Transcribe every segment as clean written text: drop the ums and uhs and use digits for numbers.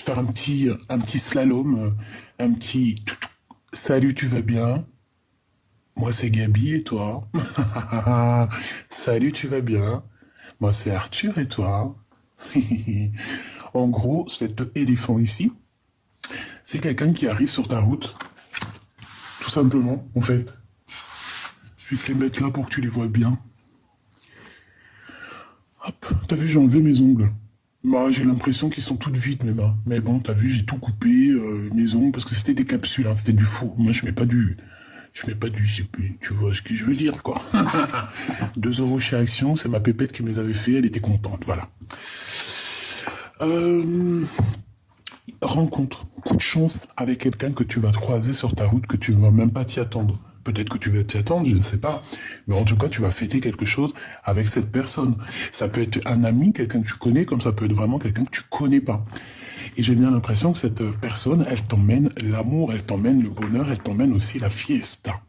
faire un petit slalom, un petit... Salut, tu vas bien? Moi, c'est Gabi et toi? Salut, tu vas bien? Moi, c'est Arthur et toi? En gros, cet éléphant ici, c'est quelqu'un qui arrive sur ta route, tout simplement, en fait. Je vais te les mettre là pour que tu les vois bien. Hop, t'as vu, j'ai enlevé mes ongles. Bah, j'ai l'impression qu'ils sont toutes vides, mes mains. Mais bon, t'as vu, j'ai tout coupé, mes ongles, parce que c'était des capsules, hein, c'était du faux. Moi, je mets pas du, tu vois ce que je veux dire, quoi. 2 € chez Action, c'est ma pépette qui me les avait fait, elle était contente, voilà. Euh, rencontre, coup de chance avec quelqu'un que tu vas croiser sur ta route, que tu vas même pas t'y attendre. Peut-être que tu vas t'y attendre, je ne sais pas. Mais en tout cas, tu vas fêter quelque chose avec cette personne. Ça peut être un ami, quelqu'un que tu connais, comme ça peut être vraiment quelqu'un que tu connais pas. Et j'ai bien l'impression que cette personne, elle t'emmène l'amour, elle t'emmène le bonheur, elle t'emmène aussi la fiesta.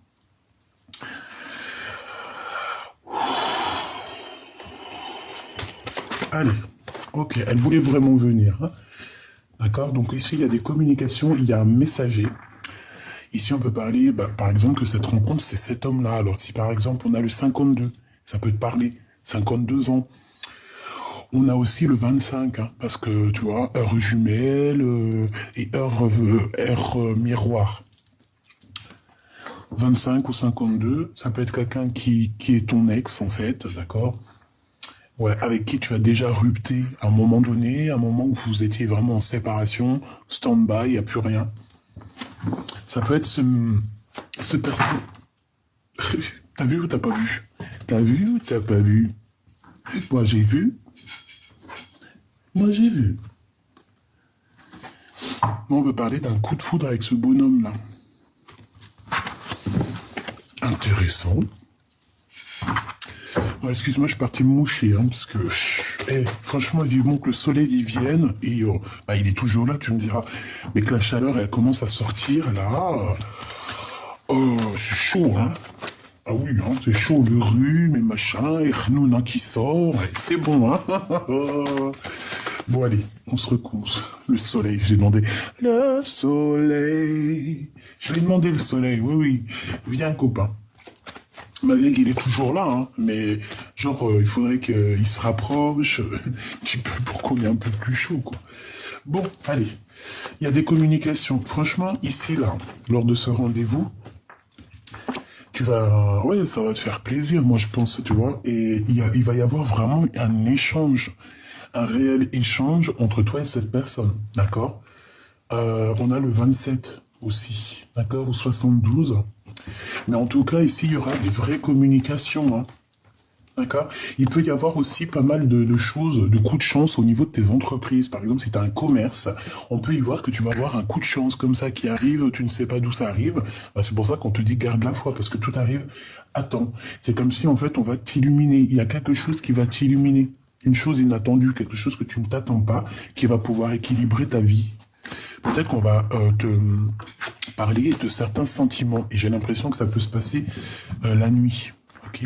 Allez, ok, elle voulait vraiment venir, hein. D'accord. Donc ici, il y a des communications, il y a un messager. Ici, on peut parler, bah, par exemple, que cette rencontre, c'est cet homme-là. Alors, si par exemple, on a le 52, ça peut te parler. 52 ans. On a aussi le 25, hein, parce que, tu vois, heure jumelle et heure miroir. 25 ou 52, ça peut être quelqu'un qui est ton ex, en fait, d'accord? Ouais, avec qui tu as déjà rupté à un moment donné, à un moment où vous étiez vraiment en séparation, stand-by, il n'y a plus rien. Ça peut être ce personne. T'as vu ou t'as pas vu? T'as vu ou t'as pas vu? Moi j'ai vu. Moi j'ai vu. Moi on veut parler d'un coup de foudre avec ce bonhomme là. Intéressant. Ouais, excuse-moi, je suis parti me moucher, hein, parce que, franchement, vivement que le soleil y vienne, et bah, il est toujours là, tu me diras, mais que la chaleur, elle commence à sortir, là, c'est chaud, hein. Ah oui, hein, c'est chaud, le rhume et machin, et Khnouna qui sort, et c'est bon, hein. Bon, allez, on se recommence. Le soleil, j'ai demandé. Le soleil. Je lui ai demandé le soleil, oui, oui. Viens, copain. Malgré qu'il est toujours là, hein, mais genre, il faudrait qu'il se rapproche un petit peu pour qu'on ait un peu plus chaud, quoi. Bon, allez. Il y a des communications. Franchement, ici, là, lors de ce rendez-vous, tu vas... Ouais, ça va te faire plaisir, moi, je pense, tu vois. Et il va y avoir vraiment un échange, un réel échange entre toi et cette personne, d'accord? On a le 27 aussi, d'accord? Ou 72. Mais en tout cas, ici, il y aura des vraies communications, hein. D'accord. Il peut y avoir aussi pas mal de choses, de coups de chance au niveau de tes entreprises. Par exemple, si tu as un commerce, on peut y voir que tu vas avoir un coup de chance comme ça qui arrive, tu ne sais pas d'où ça arrive. Bah, c'est pour ça qu'on te dit garde la foi, parce que tout arrive à temps. C'est comme si, en fait, on va t'illuminer. Il y a quelque chose qui va t'illuminer. Une chose inattendue, quelque chose que tu ne t'attends pas, qui va pouvoir équilibrer ta vie. Peut-être qu'on va te parler de certains sentiments. Et j'ai l'impression que ça peut se passer la nuit. Ok.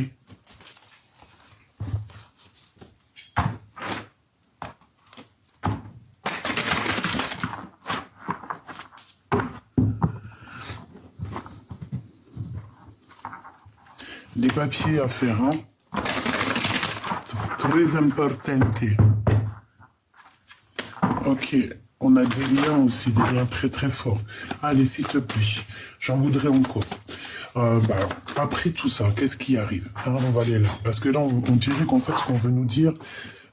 Les papiers à faire, hein. Très important. Ok, on a des liens aussi, des liens très très forts. Allez, s'il te plaît, j'en voudrais encore. Bah, après tout ça, qu'est-ce qui arrive, hein, on va aller là. Parce que là, on dirait qu'en fait, ce qu'on veut nous dire,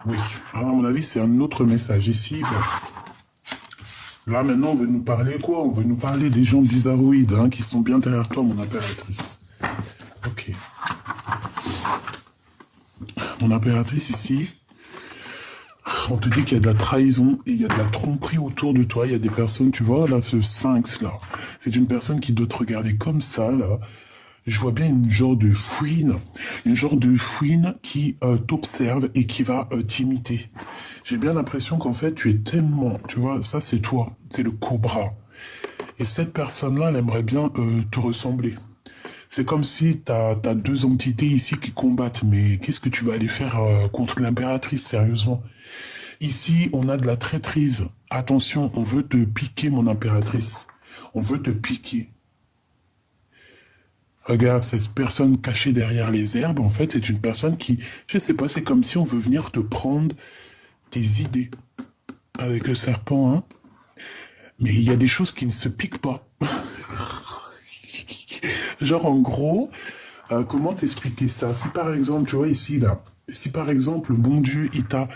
oui, hein, à mon avis, c'est un autre message. Ici, bon, là, maintenant, on veut nous parler quoi? On veut nous parler des gens bizarroïdes, hein, qui sont bien derrière toi, mon impératrice. Ok. Mon impératrice, ici, on te dit qu'il y a de la trahison et il y a de la tromperie autour de toi. Il y a des personnes, tu vois, là, ce sphinx, là. C'est une personne qui doit te regarder comme ça, là. Je vois bien une genre de fouine qui t'observe et qui va t'imiter. J'ai bien l'impression qu'en fait, tu es tellement, tu vois, ça c'est toi, c'est le cobra. Et cette personne-là, elle aimerait bien te ressembler. C'est comme si t'as 2 entités ici qui combattent, mais qu'est-ce que tu vas aller faire contre l'impératrice, sérieusement? Ici, on a de la traîtrise. Attention, on veut te piquer, mon impératrice. On veut te piquer. Regarde, cette personne cachée derrière les herbes, en fait, c'est une personne qui, je sais pas, c'est comme si on veut venir te prendre tes idées. Avec le serpent, hein. Mais il y a des choses qui ne se piquent pas. Genre, en gros, comment t'expliquer ça? Si par exemple, tu vois ici, là, si par exemple, le bon Dieu, il t'a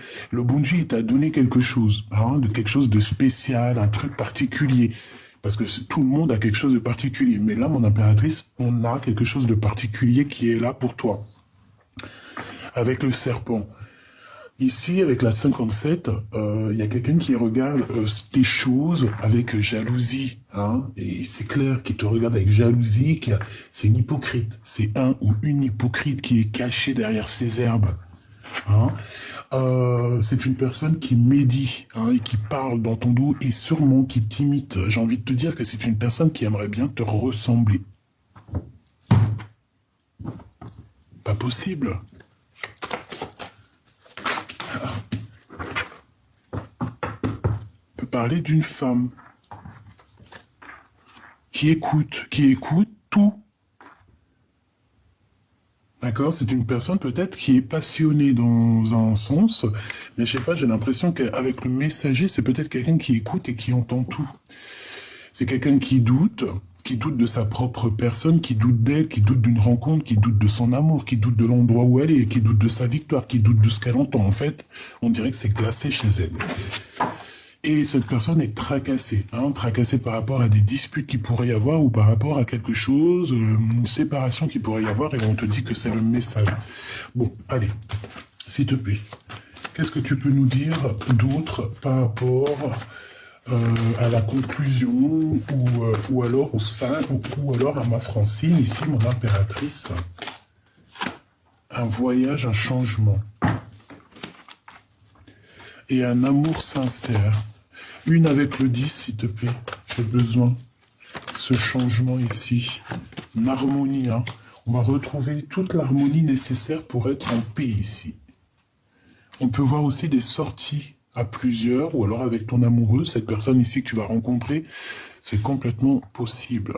donné quelque chose, hein, de quelque chose de spécial, un truc particulier. Parce que tout le monde a quelque chose de particulier. Mais là, mon impératrice, on a quelque chose de particulier qui est là pour toi. Avec le serpent. Ici, avec la 57, il y a quelqu'un qui regarde tes choses avec jalousie. Hein, et c'est clair qu'il te regarde avec jalousie. C'est une hypocrite. C'est un ou une hypocrite qui est cachée derrière ces herbes. Hein. C'est une personne qui médit, hein, et qui parle dans ton dos et sûrement qui t'imite. J'ai envie de te dire que c'est une personne qui aimerait bien te ressembler. Pas possible. On peut parler d'une femme qui écoute tout. D'accord, c'est une personne peut-être qui est passionnée dans un sens, mais je sais pas, j'ai l'impression qu'avec le messager, c'est peut-être quelqu'un qui écoute et qui entend tout. C'est quelqu'un qui doute de sa propre personne, qui doute d'elle, qui doute d'une rencontre, qui doute de son amour, qui doute de l'endroit où elle est, qui doute de sa victoire, qui doute de ce qu'elle entend. En fait, on dirait que c'est glacé chez elle. Et cette personne est tracassée, hein, tracassée par rapport à des disputes qu'il pourrait y avoir ou par rapport à quelque chose, une séparation qu'il pourrait y avoir, et on te dit que c'est le message. Bon, allez, s'il te plaît, qu'est-ce que tu peux nous dire d'autre par rapport à la conclusion ou alors au sein ou alors à ma Francine, ici, mon impératrice? Un voyage, un changement. Et un amour sincère. Une avec le 10, s'il te plaît. J'ai besoin. Ce changement ici. Une harmonie, hein. On va retrouver toute l'harmonie nécessaire pour être en paix ici. On peut voir aussi des sorties à plusieurs, ou alors avec ton amoureux, cette personne ici que tu vas rencontrer. C'est complètement possible.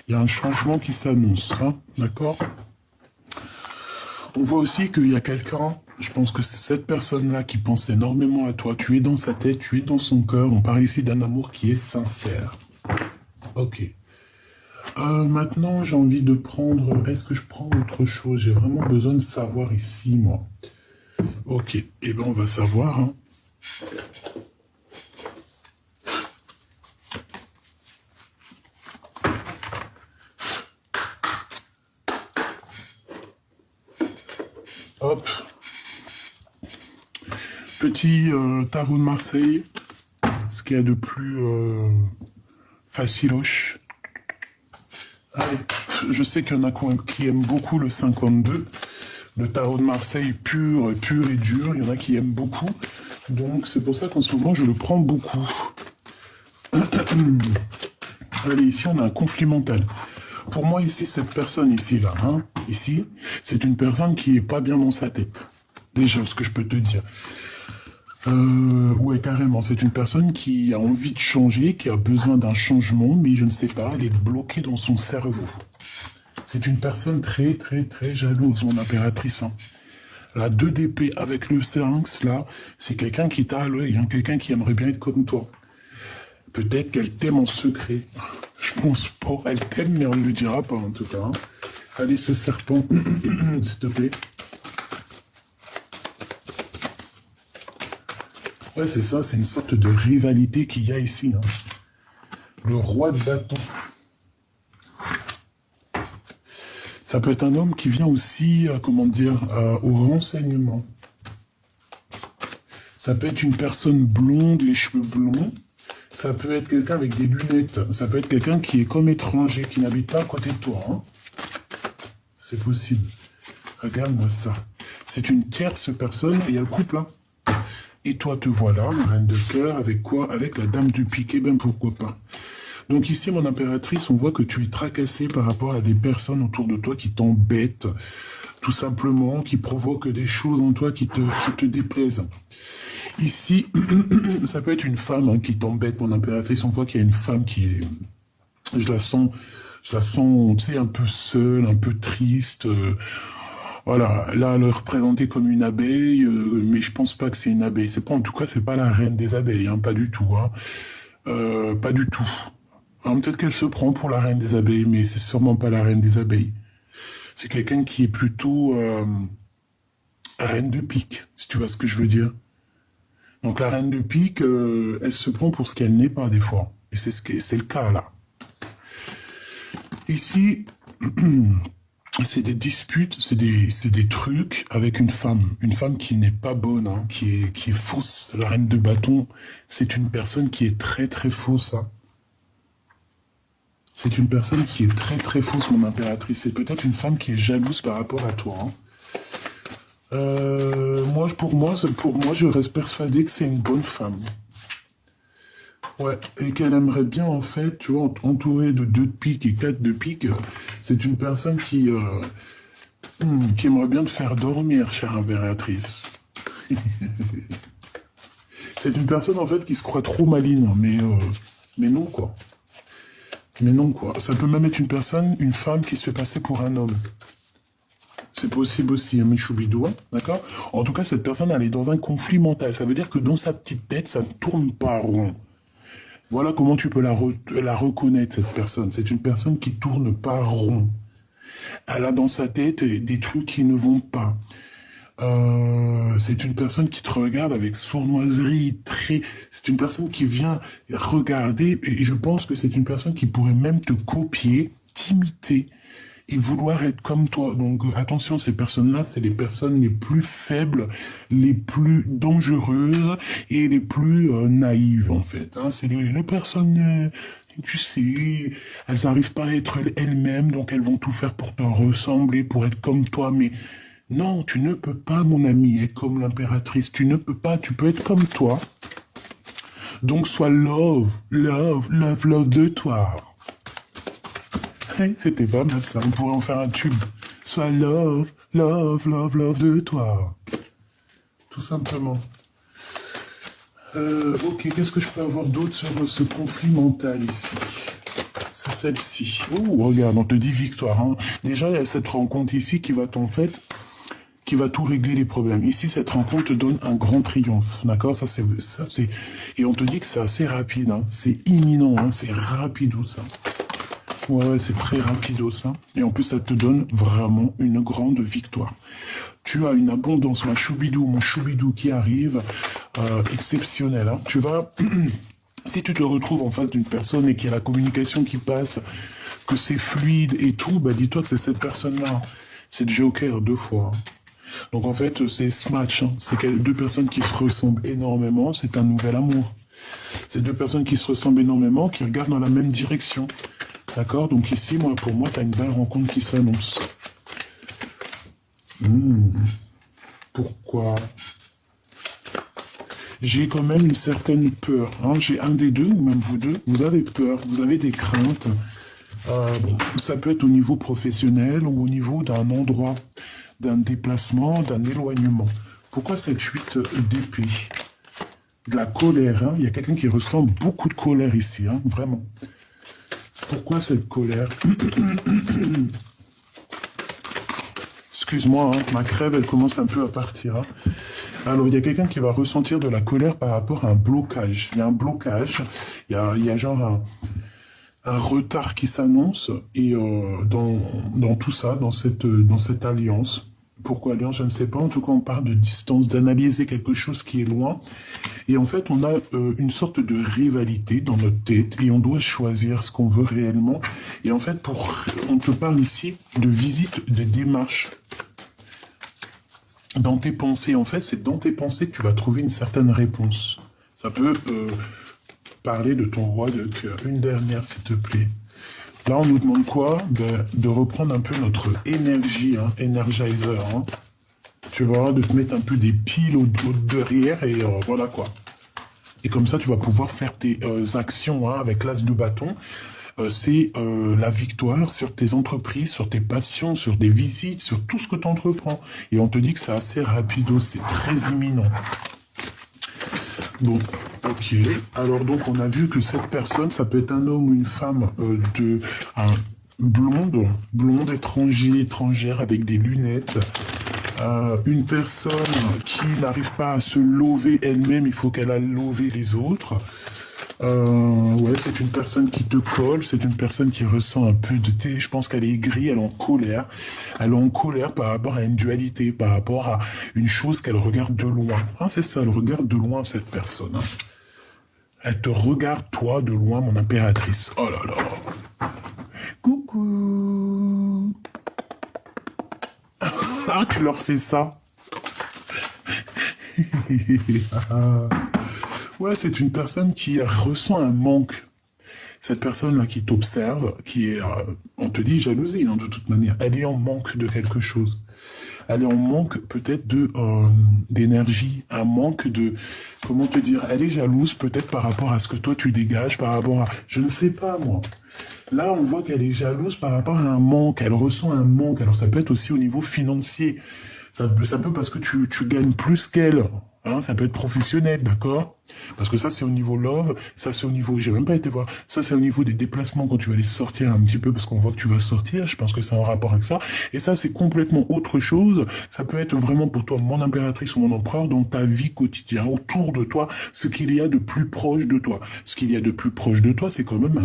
Il y a un changement qui s'annonce, hein. D'accord ? On voit aussi qu'il y a quelqu'un, je pense que c'est cette personne-là qui pense énormément à toi. Tu es dans sa tête, tu es dans son cœur. On parle ici d'un amour qui est sincère. Ok. Maintenant, j'ai envie de prendre... Est-ce que je prends autre chose? J'ai vraiment besoin de savoir ici, moi. Ok. Eh bien, on va savoir, hein. Hop. Petit tarot de Marseille. Ce qu'il y a de plus faciloche. Allez. Je sais qu'il y en a qui aiment beaucoup le 52. Le tarot de Marseille pur et dur. Il y en a qui aiment beaucoup. Donc c'est pour ça qu'en ce moment je le prends beaucoup. Allez, ici on a un conflit mental. Pour moi ici, cette personne ici, là, hein, ici, c'est une personne qui est pas bien dans sa tête. Déjà, ce que je peux te dire. Ouais, carrément, c'est une personne qui a envie de changer, qui a besoin d'un changement, mais je ne sais pas, elle est bloquée dans son cerveau. C'est une personne très, très, très jalouse, mon impératrice, hein. La 2 d'épée avec le Syrinx, là, c'est quelqu'un qui t'a à l'œil, hein, quelqu'un qui aimerait bien être comme toi. Peut-être qu'elle t'aime en secret. Je pense pas. Elle t'aime, mais on ne le dira pas, en tout cas. Hein. Allez, ce serpent, s'il te plaît. Ouais, c'est ça, c'est une sorte de rivalité qu'il y a ici. Hein. Le roi de bâton. Ça peut être un homme qui vient aussi, comment dire, au renseignement. Ça peut être une personne blonde, les cheveux blonds. Ça peut être quelqu'un avec des lunettes. Ça peut être quelqu'un qui est comme étranger, qui n'habite pas à côté de toi. Hein. C'est possible. Regarde-moi ça. C'est une tierce personne et il y a le couple. Hein. Et toi, te voilà, la reine de cœur, avec quoi? Avec la dame du piquet, ben pourquoi pas. Donc ici, mon impératrice, on voit que tu es tracassée par rapport à des personnes autour de toi qui t'embêtent, tout simplement, qui provoquent des choses en toi qui te déplaisent. Ici, ça peut être une femme hein, qui t'embête, mon impératrice. On voit qu'il y a une femme qui est... je la sens, tu sais, un peu seule, un peu triste. Voilà, là, elle est représentée comme une abeille, mais je pense pas que c'est une abeille. C'est pas, en tout cas, c'est pas la reine des abeilles, hein, pas du tout. Hein. Pas du tout. Hein, peut-être qu'elle se prend pour la reine des abeilles, mais c'est sûrement pas la reine des abeilles. C'est quelqu'un qui est plutôt reine de pique, si tu vois ce que je veux dire. Donc la reine de pique, elle se prend pour ce qu'elle n'est pas des fois. Et c'est le cas là. Ici, c'est des disputes, c'est des trucs avec une femme qui n'est pas bonne, hein, qui est fausse. La reine de bâton, c'est une personne qui est très très fausse. Hein. C'est une personne qui est très très fausse, mon impératrice. C'est peut-être une femme qui est jalouse par rapport à toi. Hein. Pour moi, je reste persuadé que c'est une bonne femme. Ouais, et qu'elle aimerait bien, en fait, tu vois, entourée de 2 de pique et 4 de pique, c'est une personne qui aimerait bien te faire dormir, chère impératrice. C'est une personne, en fait, qui se croit trop maligne, mais non, quoi. Mais non, quoi. Ça peut même être une femme qui se fait passer pour un homme. C'est possible aussi, hein, Michoubidou, hein, d'accord? En tout cas, cette personne, elle est dans un conflit mental. Ça veut dire que dans sa petite tête, ça ne tourne pas rond. Voilà comment tu peux la reconnaître, cette personne. C'est une personne qui tourne pas rond. Elle a dans sa tête des trucs qui ne vont pas. C'est une personne qui te regarde avec sournoiserie, c'est une personne qui vient regarder, et je pense que c'est une personne qui pourrait même te copier, t'imiter, et vouloir être comme toi. Donc attention, ces personnes-là, c'est les personnes les plus faibles, les plus dangereuses et les plus naïves, en fait. Hein. C'est les personnes, tu sais, elles n'arrivent pas à être elles-mêmes, donc elles vont tout faire pour te ressembler, pour être comme toi, mais non, tu ne peux pas, mon ami, être comme l'impératrice. Tu ne peux pas, tu peux être comme toi. Donc sois love de toi. Hey, c'était pas mal ça, on pourrait en faire un tube. Sois love de toi. Tout simplement. Ok, qu'est-ce que je peux avoir d'autre sur ce conflit mental ici? C'est celle-ci. Oh, regarde, on te dit victoire. Hein. Déjà, il y a cette rencontre ici qui va qui va tout régler les problèmes. Ici, cette rencontre te donne un grand triomphe, d'accord? Et on te dit que c'est assez rapide, hein. C'est imminent, hein. C'est rapido, ça. Ouais, c'est très rapido, ça. Et en plus, ça te donne vraiment une grande victoire. Tu as une abondance, mon choubidou qui arrive, exceptionnel, hein. Tu vas... Si tu te retrouves en face d'une personne et qu'il y a la communication qui passe, que c'est fluide et tout, bah dis-toi que c'est cette personne-là. C'est Joker 2 fois. Donc en fait, c'est ce match. Hein. C'est 2 personnes qui se ressemblent énormément. C'est un nouvel amour. C'est 2 personnes qui se ressemblent énormément, qui regardent dans la même direction. D'accord? Donc ici, pour moi, tu as une belle rencontre qui s'annonce. Pourquoi? J'ai quand même une certaine peur. Hein. J'ai un des deux, ou même vous deux, vous avez peur, vous avez des craintes. Bon, ça peut être au niveau professionnel ou au niveau d'un endroit, d'un déplacement, d'un éloignement. Pourquoi cette 8 d'épée? De la colère, hein. Il y a quelqu'un qui ressent beaucoup de colère ici, hein, vraiment. Pourquoi cette colère? Excuse-moi, hein, ma crève, elle commence un peu à partir. Hein. Alors, il y a quelqu'un qui va ressentir de la colère par rapport à un blocage. Il y a un blocage, il y a genre un retard qui s'annonce et dans tout ça, dans cette alliance. Pourquoi alliance, je ne sais pas. En tout cas, on parle de distance, d'analyser quelque chose qui est loin. Et en fait, on a une sorte de rivalité dans notre tête et on doit choisir ce qu'on veut réellement. Et en fait, on te parle ici de visite, de démarche. Dans tes pensées, en fait, c'est dans tes pensées que tu vas trouver une certaine réponse. Ça peut parler de ton roi de cœur. Une dernière, s'il te plaît. Là, on nous demande quoi? De reprendre un peu notre énergie, hein, Energizer. Hein. Tu vois, de te mettre un peu des piles au derrière et voilà quoi. Et comme ça, tu vas pouvoir faire tes actions hein, avec l'as de bâton. C'est la victoire sur tes entreprises, sur tes passions, sur des visites, sur tout ce que tu entreprends. Et on te dit que c'est assez rapido, c'est très imminent. Bon, ok. Alors donc on a vu que cette personne, ça peut être un homme ou une femme blonde, étrangère avec des lunettes. Une personne qui n'arrive pas à se lever elle-même, il faut qu'elle aille lever les autres. Ouais, c'est une personne qui te colle, c'est une personne qui ressent un peu de thé. Je pense qu'elle est aigrie, elle est en colère. Elle est en colère par rapport à une dualité, par rapport à une chose qu'elle regarde de loin. Ah, c'est ça, elle regarde de loin cette personne. Hein. Elle te regarde, toi, de loin, mon impératrice. Oh là là. Coucou. Ah, tu leur fais ça. Ouais, c'est une personne qui ressent un manque. Cette personne-là qui t'observe, qui est, on te dit jalousie, hein, de toute manière, elle est en manque de quelque chose. Elle est en manque peut-être de d'énergie, un manque de, comment te dire, elle est jalouse peut-être par rapport à ce que toi tu dégages, par rapport à, je ne sais pas moi. Là, on voit qu'elle est jalouse par rapport à un manque, elle ressent un manque. Alors ça peut être aussi au niveau financier, ça peut parce que tu gagnes plus qu'elle. Hein, ça peut être professionnel, d'accord? Parce que ça, c'est au niveau love, ça, c'est au niveau, j'ai même pas été voir, ça, c'est au niveau des déplacements quand tu vas aller sortir un petit peu, parce qu'on voit que tu vas sortir, je pense que c'est en rapport avec ça. Et ça, c'est complètement autre chose. Ça peut être vraiment pour toi, mon impératrice ou mon empereur, dans ta vie quotidienne, autour de toi, ce qu'il y a de plus proche de toi. Ce qu'il y a de plus proche de toi, c'est quand même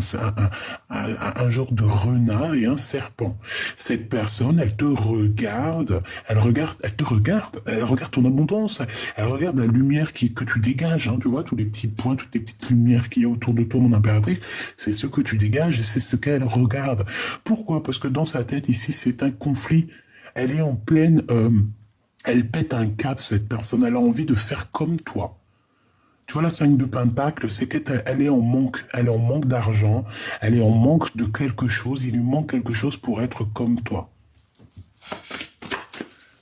un genre de renard et un serpent. Cette personne, elle te regarde, elle regarde ton abondance, elle regarde la lumière que tu dégages, hein, tu vois, tous les petits points, toutes les petites lumières qu'il y a autour de toi, mon impératrice, c'est ce que tu dégages et c'est ce qu'elle regarde. Pourquoi? Parce que dans sa tête, ici, c'est un conflit. Elle est en pleine... elle pète un cap, cette personne. Elle a envie de faire comme toi. Tu vois, la 5 de Pentacle, c'est qu'elle est en manque. Elle est en manque d'argent. Elle est en manque de quelque chose. Il lui manque quelque chose pour être comme toi.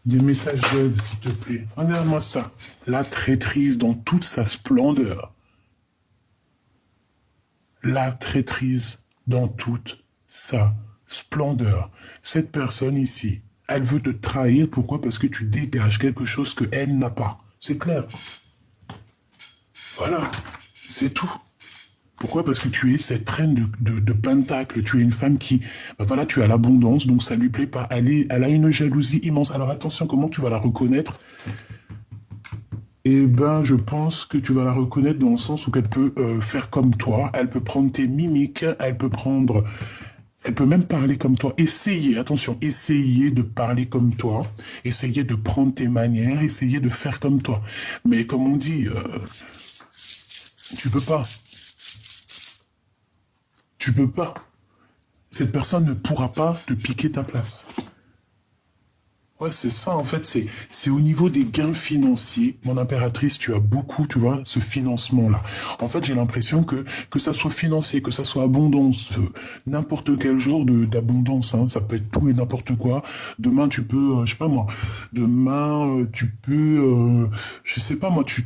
Des messages d'aide, s'il te plaît. Regarde-moi ça. La traîtrise dans toute sa splendeur. La traîtrise dans toute sa splendeur. Cette personne ici, elle veut te trahir. Pourquoi? Parce que tu dégages quelque chose qu'elle n'a pas. C'est clair. Voilà. C'est tout. Pourquoi? Parce que tu es cette reine de Pentacle. Tu es une femme qui, ben voilà, tu as l'abondance, donc ça lui plaît pas. Elle a une jalousie immense. Alors attention, comment tu vas la reconnaître? Eh ben, je pense que tu vas la reconnaître dans le sens où elle peut faire comme toi. Elle peut prendre tes mimiques. Elle peut même parler comme toi. Essayer, attention, essayer de parler comme toi. Essayer de prendre tes manières. Essayer de faire comme toi. Mais comme on dit, tu peux pas. Tu peux pas. Cette personne ne pourra pas te piquer ta place. Ouais, c'est ça, en fait, c'est au niveau des gains financiers. Mon impératrice, tu as beaucoup, tu vois, ce financement-là. En fait, j'ai l'impression que ça soit financier, que ça soit abondance, n'importe quel genre d'abondance, hein. Ça peut être tout et n'importe quoi. Demain, tu peux, je sais pas moi, demain, tu peux, je sais pas moi, tu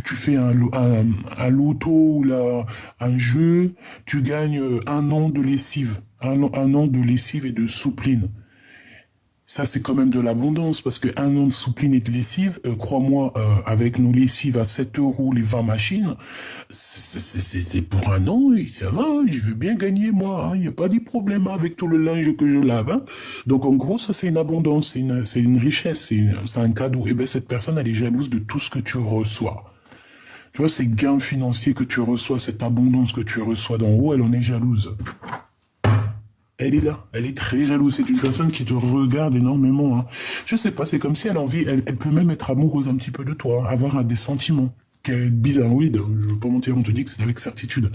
fais un loto ou là, un jeu, tu gagnes un an de lessive, un an de lessive et de soupline. Ça, c'est quand même de l'abondance, parce que un an de soupline et de lessive, crois-moi, avec nos lessives à 7 euros, les 20 machines, c'est pour un an, et ça va, hein, je veux bien gagner, moi, il n'y a pas de problème avec tout le linge que je lave. Hein. Donc, en gros, ça, c'est une abondance, c'est une richesse, c'est un cadeau. Et bien, cette personne, elle est jalouse de tout ce que tu reçois. Tu vois, ces gains financiers que tu reçois, cette abondance que tu reçois d'en haut, elle en est jalouse. Elle est là, elle est très jalouse, c'est une personne qui te regarde énormément. Hein. Je sais pas, c'est comme si elle a envie, elle peut même être amoureuse un petit peu de toi, avoir des sentiments. Bizarroïde, je veux pas mentir, on te dit que c'est avec certitude.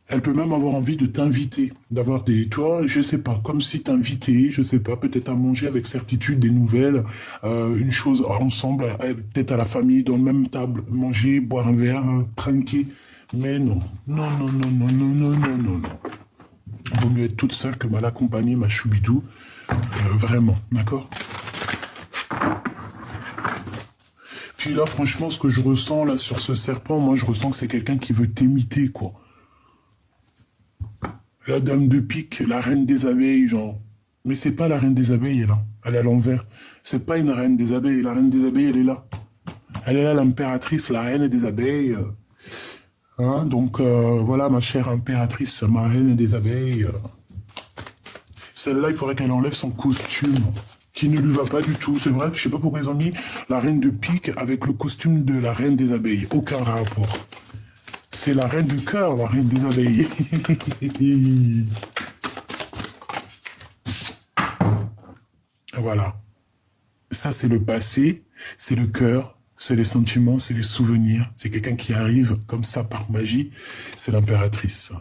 Elle peut même avoir envie de t'inviter, d'avoir toi, je sais pas, comme si t'invitais, je sais pas, peut-être à manger avec certitude des nouvelles, une chose ensemble, peut-être à la famille, dans le même table, manger, boire un verre, trinquer. Mais non, non, non, non, non, non, non, non, non, non. Vaut mieux être toute seule que mal accompagnée, ma choubidou. Vraiment, d'accord? Puis là, franchement, ce que je ressens là sur ce serpent, moi, je ressens que c'est quelqu'un qui veut t'imiter, quoi. La dame de pique, la reine des abeilles, genre. Mais c'est pas la reine des abeilles, là. Elle est à l'envers. C'est pas une reine des abeilles. La reine des abeilles, elle est là. Elle est là, l'impératrice, la reine des abeilles. Hein, donc, voilà, ma chère impératrice, ma reine des abeilles. Celle-là, il faudrait qu'elle enlève son costume, qui ne lui va pas du tout. C'est vrai, je sais pas pourquoi ils ont mis la reine de pique avec le costume de la reine des abeilles. Aucun rapport. C'est la reine du cœur, la reine des abeilles. Voilà. Ça, c'est le passé, c'est le cœur, c'est les sentiments, c'est les souvenirs. C'est quelqu'un qui arrive comme ça par magie. C'est l'impératrice.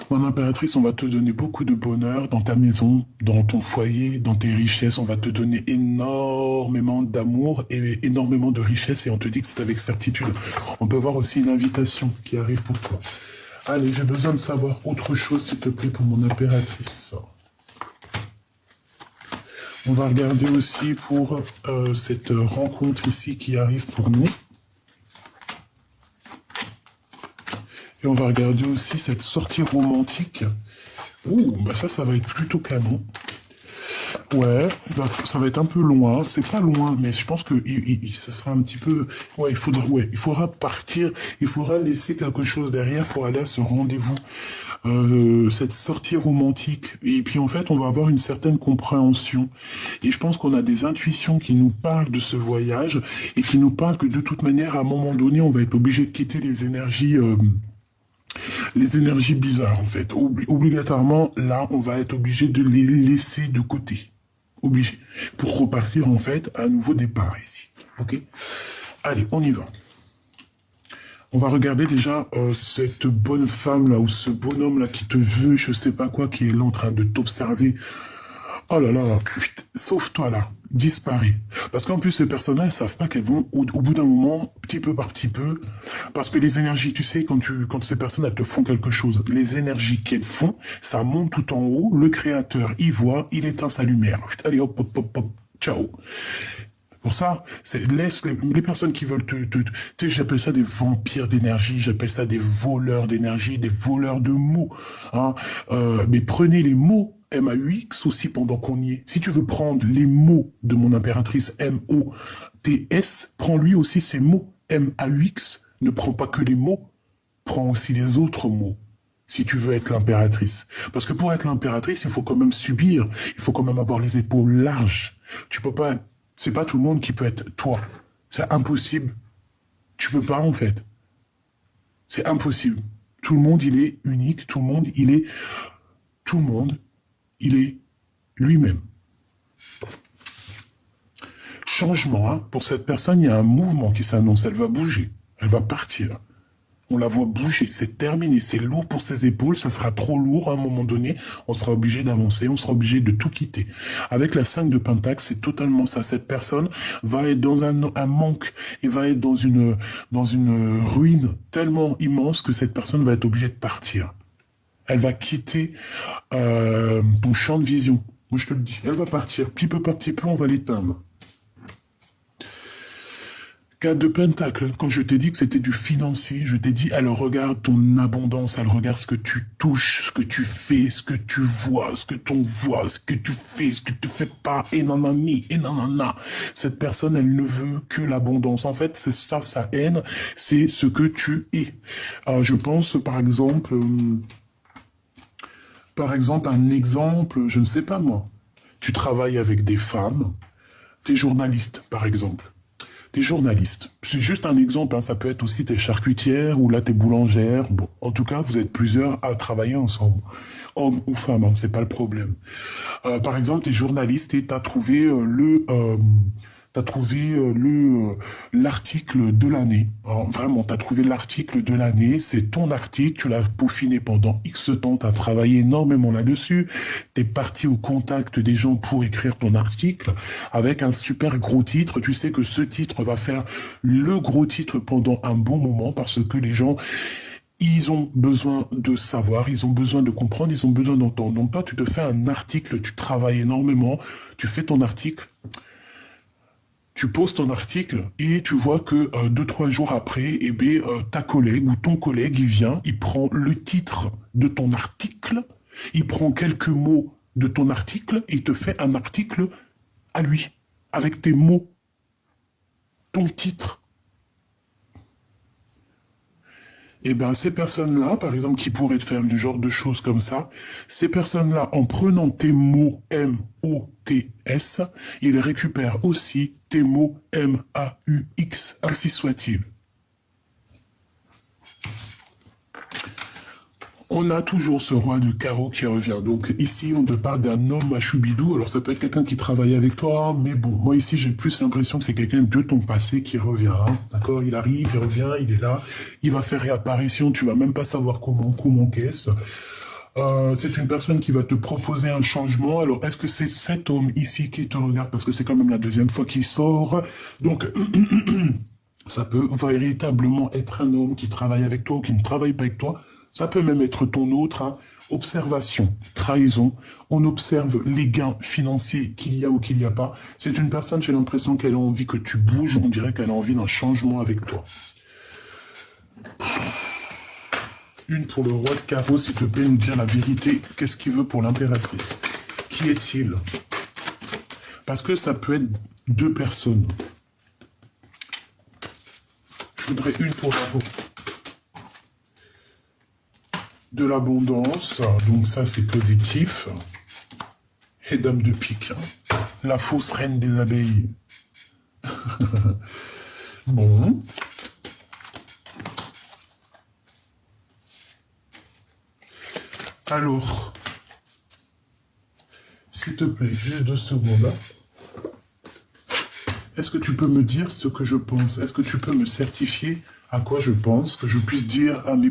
Mon impératrice, on va te donner beaucoup de bonheur dans ta maison, dans ton foyer, dans tes richesses. On va te donner énormément d'amour et énormément de richesses. Et on te dit que c'est avec certitude. On peut voir aussi une invitation qui arrive pour toi. Allez, j'ai besoin de savoir autre chose, s'il te plaît, pour mon impératrice. On va regarder aussi pour cette rencontre ici qui arrive pour nous. Et on va regarder aussi cette sortie romantique. Ouh, bah ça va être plutôt canon. Ouais, ça va être un peu loin. C'est pas loin, mais je pense que ça sera un petit peu... Ouais, il faudra partir. Il faudra laisser quelque chose derrière pour aller à ce rendez-vous. Cette sortie romantique. Et puis en fait, on va avoir une certaine compréhension. Et je pense qu'on a des intuitions qui nous parlent de ce voyage et qui nous parlent que de toute manière, à un moment donné, on va être obligé de quitter les énergies bizarres, en fait. Obligatoirement, là, on va être obligé de les laisser de côté. Obligé. Pour repartir, en fait, à un nouveau départ ici. Ok? Allez, on y va. On va regarder déjà cette bonne femme-là, ou ce bonhomme-là qui te veut, je sais pas quoi, qui est là en train de t'observer. Oh là là, putain, sauve-toi là, disparais. Parce qu'en plus, ces personnes-là, elles savent pas qu'elles vont, au bout d'un moment, petit peu par petit peu, parce que les énergies, tu sais, quand ces personnes, elles te font quelque chose, les énergies qu'elles font, ça monte tout en haut, le créateur y voit, il éteint sa lumière. Allez, hop, hop, hop, hop, ciao. Pour ça, laisse les personnes qui veulent tu sais, j'appelle ça des vampires d'énergie, j'appelle ça des voleurs d'énergie, des voleurs de mots. Hein. Mais prenez les mots M-A-U-X aussi pendant qu'on y est. Si tu veux prendre les mots de mon impératrice M-O-T-S, prends lui aussi ces mots M-A-U-X. Ne prends pas que les mots, prends aussi les autres mots. Si tu veux être l'impératrice. Parce que pour être l'impératrice, il faut quand même subir, il faut quand même avoir les épaules larges. Tu peux pas... C'est pas tout le monde qui peut être toi. C'est impossible. Tu peux pas, en fait. C'est impossible. Tout le monde, il est unique. Tout le monde, il est lui-même. Changement, hein. Pour cette personne, il y a un mouvement qui s'annonce. Elle va bouger. Elle va partir. On la voit bouger, c'est terminé, c'est lourd pour ses épaules, ça sera trop lourd à un moment donné, on sera obligé d'avancer, on sera obligé de tout quitter. Avec la 5 de Pentacle, c'est totalement ça. Cette personne va être dans un manque et va être dans une ruine tellement immense que cette personne va être obligée de partir. Elle va quitter ton champ de vision. Moi, je te le dis, elle va partir. Petit peu par petit peu, on va l'éteindre. 4 de Pentacle, quand je t'ai dit que c'était du financier, je t'ai dit, elle regarde ton abondance, elle regarde ce que tu touches, ce que tu fais, ce que tu vois, ce que tu vois, ce que tu fais, ce que tu fais pas, et nanani, et nanana. Cette personne, elle ne veut que l'abondance. En fait, c'est ça, sa haine, c'est ce que tu es. Je pense, par exemple, un exemple, je ne sais pas moi. Tu travailles avec des femmes, t'es journaliste, par exemple. T'es journaliste. C'est juste un exemple, hein. Ça peut être aussi t'es charcutière ou là t'es boulangère. Bon, en tout cas, vous êtes plusieurs à travailler ensemble. Homme ou femme, hein, c'est pas le problème. Par exemple, t'es journaliste et t'as trouvé l'article de l'année. Vraiment, t'as trouvé l'article de l'année, c'est ton article, tu l'as peaufiné pendant X temps, t'as travaillé énormément là-dessus, t'es parti au contact des gens pour écrire ton article avec un super gros titre. Tu sais que ce titre va faire le gros titre pendant un bon moment parce que les gens, ils ont besoin de savoir, ils ont besoin de comprendre, ils ont besoin d'entendre. Donc toi, tu te fais un article, tu travailles énormément, tu fais ton article, tu poses ton article et tu vois que 2-3 jours après, ta collègue ou ton collègue, il vient, il prend le titre de ton article, il prend quelques mots de ton article et il te fait un article à lui, avec tes mots, ton titre. Et bien, ces personnes-là, par exemple, qui pourraient te faire une genre de choses comme ça, ces personnes-là, en prenant tes mots M-O-T-S, ils récupèrent aussi tes mots M-A-U-X, ainsi soit-il. On a toujours ce roi de carreau qui revient. Donc ici, on te parle d'un homme à choubidou. Alors ça peut être quelqu'un qui travaille avec toi, mais bon, moi ici, j'ai plus l'impression que c'est quelqu'un de ton passé qui revient. Hein. D'accord? Il arrive, il revient, il est là. Il va faire réapparition, tu vas même pas savoir comment qu'est-ce. C'est une personne qui va te proposer un changement. Alors, est-ce que c'est cet homme ici qui te regarde? Parce que c'est quand même la deuxième fois qu'il sort. Donc, ça peut véritablement être un homme qui travaille avec toi ou qui ne travaille pas avec toi. Ça peut même être ton autre. Hein. Observation, trahison. On observe les gains financiers qu'il y a ou qu'il n'y a pas. C'est une personne, j'ai l'impression qu'elle a envie que tu bouges. On dirait qu'elle a envie d'un changement avec toi. Une pour le roi de carreau, s'il te plaît, nous dire la vérité. Qu'est-ce qu'il veut pour l'impératrice? Qui est-il? Parce que ça peut être deux personnes. Je voudrais une pour la de l'abondance, donc ça c'est positif. Et dame de pique, hein. La fausse reine des abeilles. Bon. Alors, s'il te plaît, juste 2 secondes. Est-ce que tu peux me dire ce que je pense? Est-ce que tu peux me certifier à quoi je pense? Que je puisse dire à mes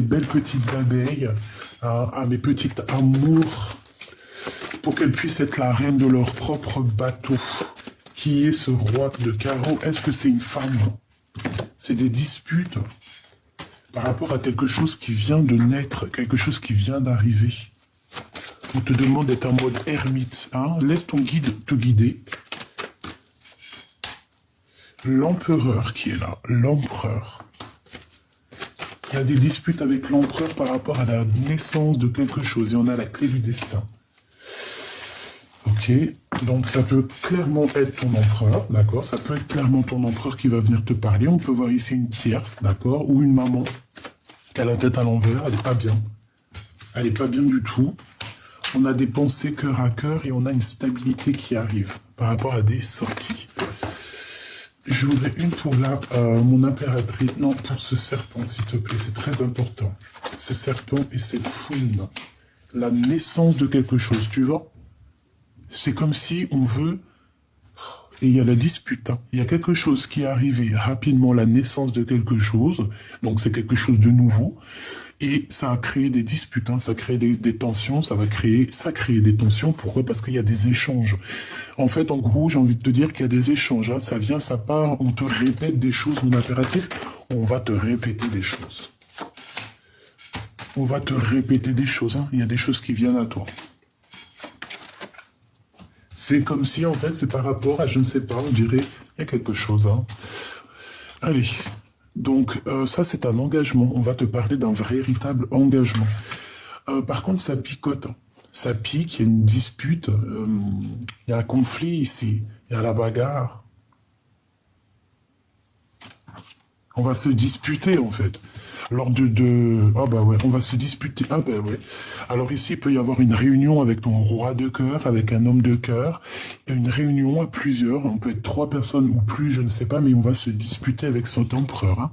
belles petites abeilles, à mes petites amours, pour qu'elles puissent être la reine de leur propre bateau. Qui est ce roi de carreau? Est-ce que c'est une femme? C'est des disputes par rapport à quelque chose qui vient de naître, quelque chose qui vient d'arriver. On te demande d'être en mode ermite. Hein? Laisse ton guide te guider. L'empereur qui est là, l'empereur. Il y a des disputes avec l'empereur par rapport à la naissance de quelque chose. Et on a la clé du destin. Ok, donc ça peut clairement être ton empereur, d'accord? Ça peut être clairement ton empereur qui va venir te parler. On peut voir ici une tierce, d'accord? Ou une maman qui a la tête à l'envers, elle n'est pas bien. Elle n'est pas bien du tout. On a des pensées cœur à cœur et on a une stabilité qui arrive par rapport à des sorties. Je voudrais une pour mon impératrice. Non, pour ce serpent, s'il te plaît, c'est très important. Ce serpent et cette fouine. La naissance de quelque chose, tu vois? C'est comme si on veut... Et il y a la dispute. Hein. Il y a quelque chose qui est arrivé rapidement, la naissance de quelque chose. Donc c'est quelque chose de nouveau. Et ça a créé des disputes, hein. Ça crée des tensions, ça a créé des tensions. Pourquoi? Parce qu'il y a des échanges. En fait, en gros, j'ai envie de te dire qu'il y a des échanges. Hein. Ça vient, ça part, on te répète des choses, mon impératrice. On va te répéter des choses. On va te répéter des choses. Hein. Il y a des choses qui viennent à toi. C'est comme si, en fait, c'est par rapport à, je ne sais pas, on dirait, il y a quelque chose. Hein. Allez, donc ça, c'est un engagement. On va te parler d'un véritable engagement. Par contre, ça picote. Hein. Ça pique, il y a une dispute, il y a un conflit ici, il y a la bagarre. On va se disputer, en fait. Lors ah bah ouais, on va se disputer. Ah bah ouais. Alors ici, il peut y avoir une réunion avec ton roi de cœur, avec un homme de cœur. Une réunion à plusieurs. On peut être 3 personnes ou plus, je ne sais pas, mais on va se disputer avec cet empereur. Hein.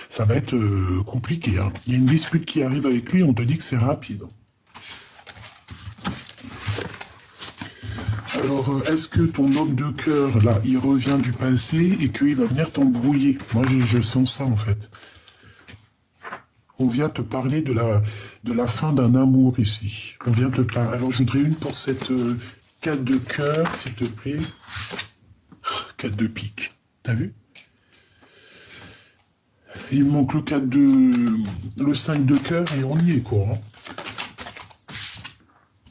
Ça va être compliqué. Hein. Il y a une dispute qui arrive avec lui, on te dit que c'est rapide. Alors, est-ce que ton homme de cœur, là, il revient du passé et qu'il va venir t'embrouiller? Moi, je sens ça, en fait. On vient te parler de la fin d'un amour ici. On vient te parler. Alors, je voudrais une pour cette 4 de cœur, s'il te plaît. 4 de pique. T'as vu? Il me manque le 5 de cœur et on y est, quoi. Hein.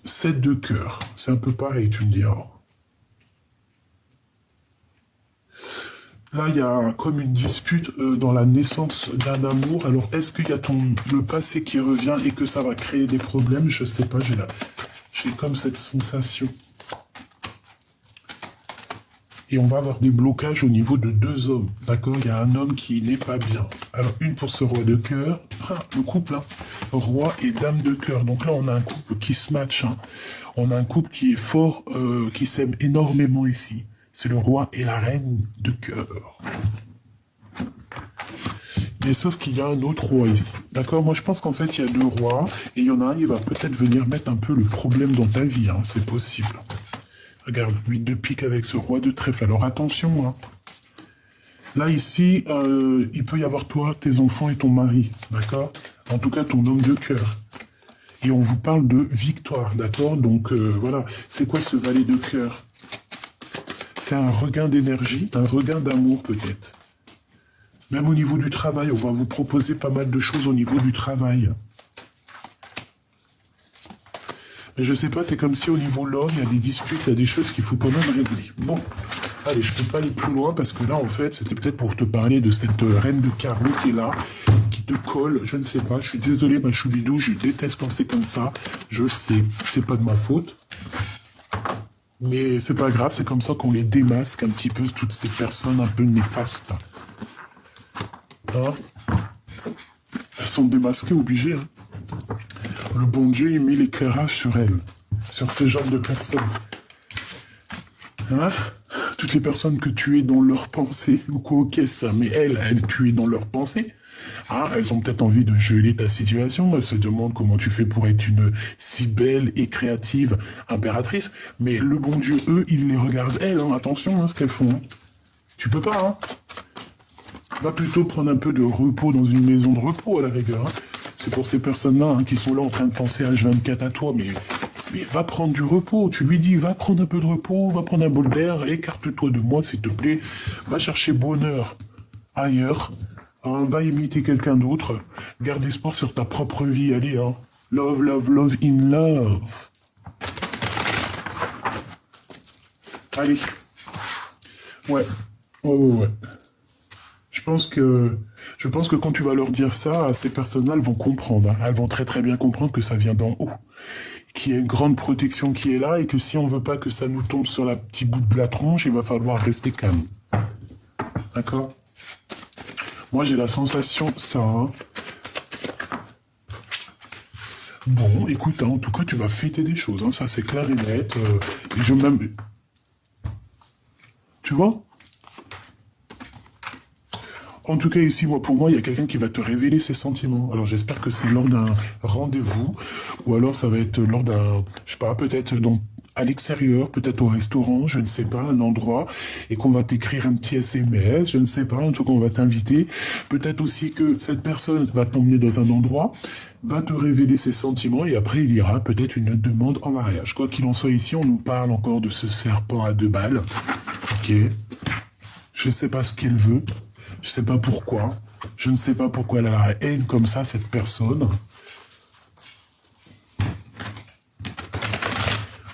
7 de cœur. C'est un peu pareil, tu me dis. Oh. Là, il y a comme une dispute dans la naissance d'un amour. Alors, est-ce qu'il y a le passé qui revient et que ça va créer des problèmes? Je sais pas, j'ai comme cette sensation. Et on va avoir des blocages au niveau de 2 hommes. D'accord? Il y a un homme qui n'est pas bien. Alors, une pour ce roi de cœur. Ah, le couple, hein. Roi et dame de cœur. Donc là, on a un couple qui se match. Hein. On a un couple qui est fort, qui s'aime énormément ici. C'est le roi et la reine de cœur. Mais sauf qu'il y a un autre roi ici. D'accord? Moi, je pense qu'en fait, il y a 2 rois. Et il y en a un, il va peut-être venir mettre un peu le problème dans ta vie. Hein. C'est possible. Regarde, 8 de pique avec ce roi de trèfle. Alors, attention. Hein. Là, ici, il peut y avoir toi, tes enfants et ton mari. D'accord? En tout cas, ton homme de cœur. Et on vous parle de victoire. D'accord? Donc, voilà. C'est quoi ce valet de cœur? C'est un regain d'énergie, un regain d'amour peut-être. Même au niveau du travail, on va vous proposer pas mal de choses au niveau du travail. Mais je sais pas, c'est comme si au niveau de l'homme, il y a des disputes, il y a des choses qu'il faut quand même régler. Bon, allez, je peux pas aller plus loin parce que là, en fait, c'était peut-être pour te parler de cette reine de carreau qui est là, qui te colle, je ne sais pas. Je suis désolé, ma choubidou, je déteste quand c'est comme ça. Je sais, c'est pas de ma faute. Mais c'est pas grave, c'est comme ça qu'on les démasque un petit peu, toutes ces personnes un peu néfastes. Hein? Elles sont démasquées, obligées. Hein? Le bon Dieu, il met l'éclairage sur elles, sur ces genres de personnes. Hein? Toutes les personnes que tu es dans leurs pensées, ou quoi, ok, ça, mais elles, tu es dans leurs pensées. Hein? Elles ont peut-être envie de geler ta situation, elles se demandent comment tu fais pour être une si belle et créative impératrice, mais le bon Dieu, eux, ils les regardent, elles, hein, attention à ce qu'elles font. Hein. Tu peux pas, hein? Va plutôt prendre un peu de repos dans une maison de repos, à la rigueur. Hein. C'est pour ces personnes-là hein, qui sont là en train de penser H24 à toi, mais va prendre du repos. Tu lui dis, va prendre un peu de repos, va prendre un bol d'air, écarte-toi de moi, s'il te plaît. Va chercher bonheur ailleurs. Hein, va imiter quelqu'un d'autre. Garde espoir sur ta propre vie. Allez, hein. Love, love, love in love. Allez. Ouais. Ouais. Je pense que quand tu vas leur dire ça, ces personnes-là, elles vont comprendre. Hein. Elles vont très très bien comprendre que ça vient d'en haut. Qu'il y a une grande protection qui est là et que si on veut pas que ça nous tombe sur la petite bout de la tronche, il va falloir rester calme. D'accord? Moi, j'ai la sensation, ça. Hein. Bon, écoute, hein, en tout cas, tu vas fêter des choses. Hein, ça, c'est clair et net. Et je même... Tu vois? En tout cas, ici, pour moi, il y a quelqu'un qui va te révéler ses sentiments. Alors, j'espère que c'est lors d'un rendez-vous, ou alors ça va être lors d'un, je sais pas, peut-être à l'extérieur, peut-être au restaurant, je ne sais pas, un endroit, et qu'on va t'écrire un petit SMS, je ne sais pas, en tout cas, on va t'inviter. Peut-être aussi que cette personne va t'emmener dans un endroit, va te révéler ses sentiments, et après, il y aura peut-être une demande en mariage. Quoi qu'il en soit, ici, on nous parle encore de ce serpent à 2 balles. Ok. Je ne sais pas ce qu'elle veut. Je sais pas pourquoi. Je ne sais pas pourquoi elle a la haine comme ça, cette personne.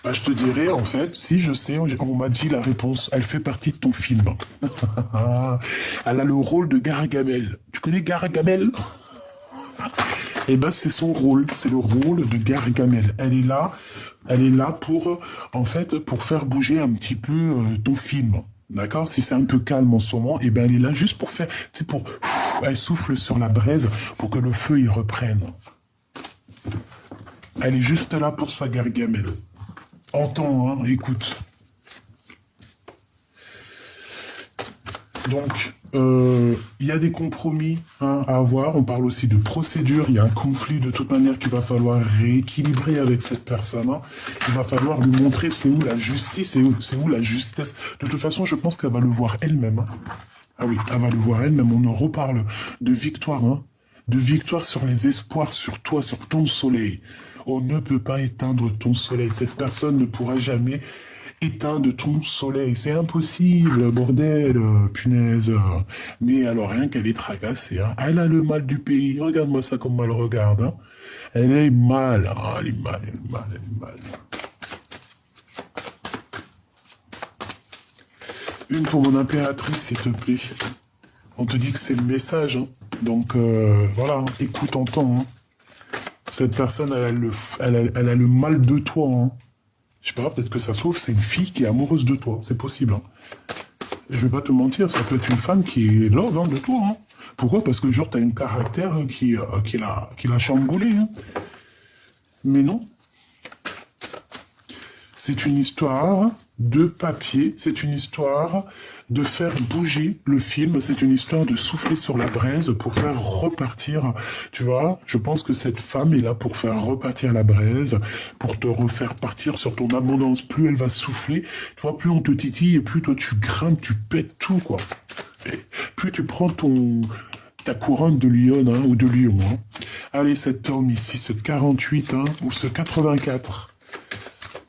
Bah, je te dirais, en fait, si je sais, on m'a dit la réponse. Elle fait partie de ton film. Elle a le rôle de Gargamel. Tu connais Gargamel? Eh ben, c'est son rôle. C'est le rôle de Gargamel. Elle est là pour, en fait, pour faire bouger un petit peu ton film. D'accord? Si c'est un peu calme en ce moment, eh ben elle est là juste pour faire, tu sais, elle souffle sur la braise pour que le feu y reprenne. Elle est juste là pour sa Gargamel. Entends, hein, écoute. Donc, il y a des compromis hein, à avoir. On parle aussi de procédure. Il y a un conflit de toute manière qu'il va falloir rééquilibrer avec cette personne. Hein. Il va falloir lui montrer c'est où la justice, c'est où la justesse. De toute façon, je pense qu'elle va le voir elle-même. Hein. Ah oui, elle va le voir elle-même. On en reparle de victoire. Hein. De victoire sur les espoirs, sur toi, sur ton soleil. On ne peut pas éteindre ton soleil. Cette personne ne pourra jamais éteindre ton soleil. C'est impossible, bordel, punaise. Mais alors, rien qu'elle est tracassée. Hein. Elle a le mal du pays. Regarde-moi ça comme elle regarde. Hein. Elle est mal. Ah, elle est mal, elle est mal, elle est mal. Une pour mon impératrice, s'il te plaît. On te dit que c'est le message. Hein. Donc, voilà, hein. Écoute, entends. Hein. Cette personne, elle a le mal de toi. Hein. Je sais pas, peut-être que ça se trouve, c'est une fille qui est amoureuse de toi. C'est possible. Hein. Je vais pas te mentir, ça peut être une femme qui est love hein, de toi. Hein. Pourquoi? Parce que genre, t'as un caractère qui l'a chamboulé. Hein. Mais non. C'est une histoire de papier, c'est une histoire de faire bouger le film, c'est une histoire de souffler sur la braise pour faire repartir, tu vois, je pense que cette femme est là pour faire repartir la braise, pour te refaire partir sur ton abondance. Plus elle va souffler, tu vois, plus on te titille et plus toi tu grimpes, tu pètes tout, quoi. Et plus tu prends ta couronne de lion, hein, ou de lion. Hein. Allez, cet homme ici, ce 48, hein, ou ce 84.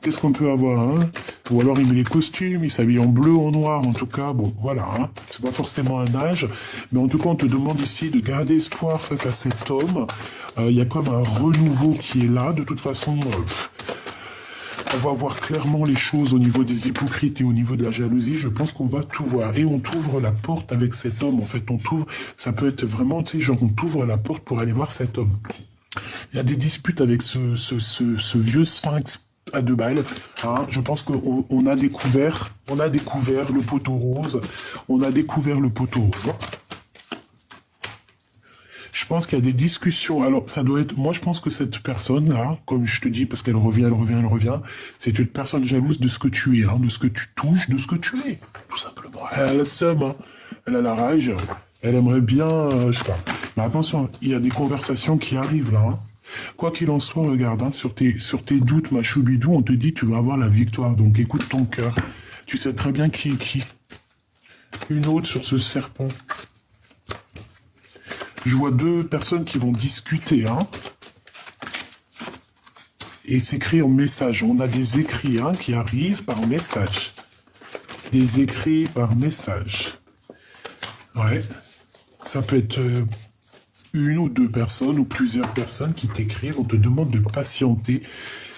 Qu'est-ce qu'on peut avoir, hein? Ou alors il met les costumes, il s'habille en bleu, en noir, en tout cas, bon, voilà, hein. C'est pas forcément un âge, mais en tout cas, on te demande ici de garder espoir face à cet homme. Il y a comme un renouveau qui est là, de toute façon, on va voir clairement les choses au niveau des hypocrites et au niveau de la jalousie, je pense qu'on va tout voir. Et on t'ouvre la porte avec cet homme, en fait, on t'ouvre, ça peut être vraiment, tu sais, genre, on t'ouvre la porte pour aller voir cet homme. Il y a des disputes avec ce vieux sphinx à 2 balles. Hein. Je pense qu'on a découvert le poteau rose. On a découvert le poteau rose. Je pense qu'il y a des discussions. Alors, ça doit être... Moi, je pense que cette personne-là, comme je te dis, parce qu'elle revient, c'est une personne jalouse de ce que tu es, hein, de ce que tu touches, de ce que tu es, tout simplement. Elle a le seum, hein. Elle a la rage. Elle aimerait bien... je sais pas. Mais attention, il y a des conversations qui arrivent, là, hein. Quoi qu'il en soit, regarde, hein, sur tes doutes, ma choubidou, on te dit tu vas avoir la victoire. Donc écoute ton cœur. Tu sais très bien qui est qui. Une autre sur ce serpent. Je vois 2 personnes qui vont discuter, hein. Et s'écrit en message. On a des écrits, hein, qui arrivent par message. Des écrits par message. Ouais. Ça peut être... une ou 2 personnes ou plusieurs personnes qui t'écrivent, on te demande de patienter.